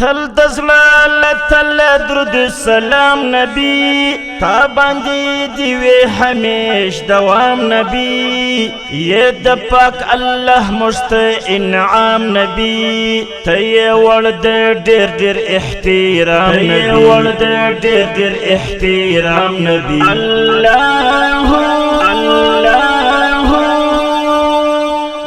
تل دزلا تل درود السلام نبی تا باندې دی وی همیش دوام نبی یہ د پاک الله مست انعام نبی ته ور د ډیر احترام نبی ور د ډیر احترام نبی الله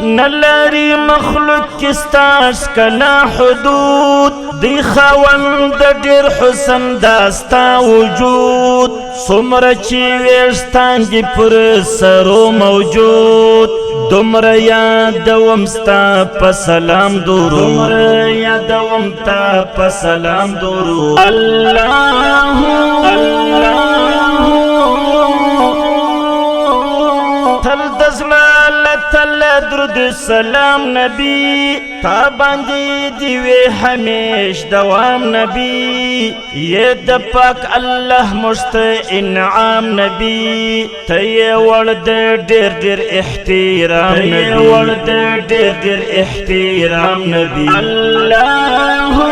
نلری مخلوق کستاس کلا حدود دی خوند دیر حسن داستا وجود سمر چی ویستان دی پر سرو موجود دمر یادوم ستا پسلام درود دمر یادوم تا پسلام درود اللہ تل دزلا تل درود السلام نبی تا باندې دی وی همیش دوام نبی یہ د پاک الله مست انعام نبی ته ور د ډیر احترام نبی ور د ډیر احترام نبی الله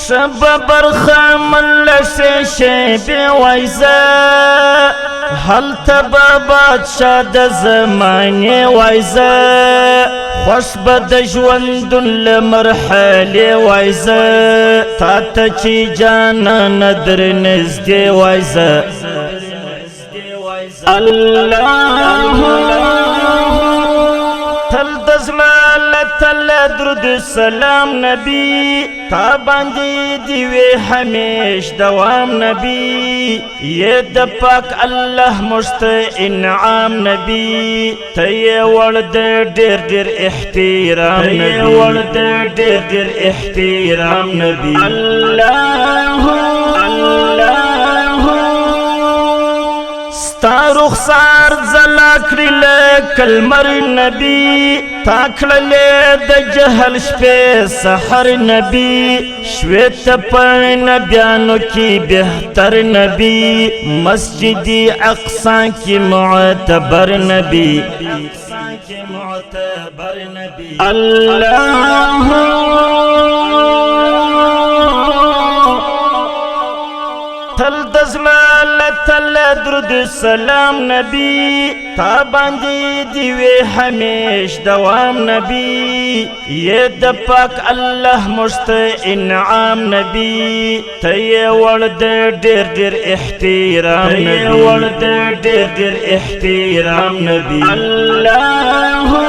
شب برخمل سے شیب ویزا هل تبا بادشاہ د زمانے ویزا خوش بد ژوند لمرحله ویزا تا ته چی جانا ندر نزدې ویزا الله تل دزلا تل درود السلام نبی تا باندې دی وی همیش دوام نبی یہ د پاک الله مست انعام نبی ته ور د ډیر احترام نبی ور د ډیر احترام نبی الله ستا رخسار زلا کړل کلمر نبی تاکل د جهل شپه سحر نبی شویت پر نبیانو کی بہتر نبی مسجد اقصا کی معتبر نبی اللہ تل دزلا تل درود السلام نبی تا باندې دی وی همیش دوام نبی یہ د پاک الله مست انعام نبی ته ور د ډیر احترام نبی ور د ډیر احترام نبی الله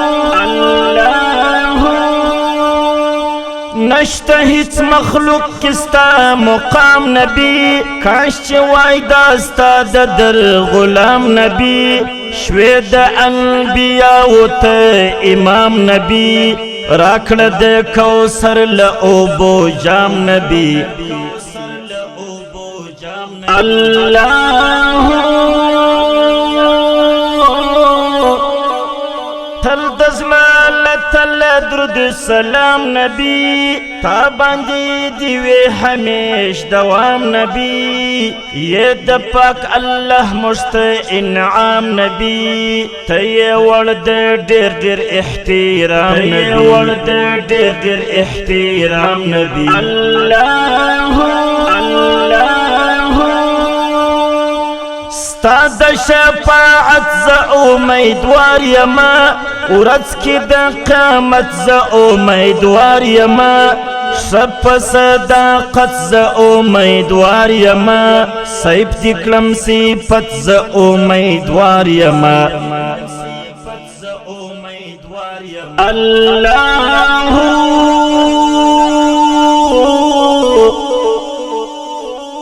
نشته هیڅ مخلوق کستا مقام نبی کاش چې وای داستا د در غلام نبی شوی د انبیاء ته امام نبی راکړه د کوثر له اوبو جام نبی الله تل دزلا تل درود السلام نبی تا باندې دی وی همیش دوام نبی یہ د پاک الله مست انعام نبی ته ور د ډیر احترام نبی ور د ډیر احترام نبی الله ستا د شفاعت ز امیدوار یما ورځ کې د قیامت ز امیدوار یما شپ صداقت ز امیدوار یما صیب دی کلم صفت ز امیدوار یما الله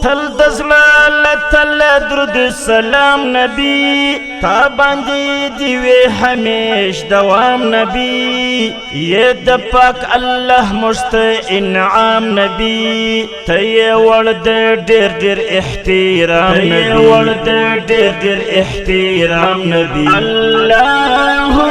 تل دزلا تل درود السلام نبی تا باندې دی وی همیش دوام نبی یہ د پاک الله مست انعام نبی ته ور د ډیر احترام نبی ور د ډیر احترام نبی الله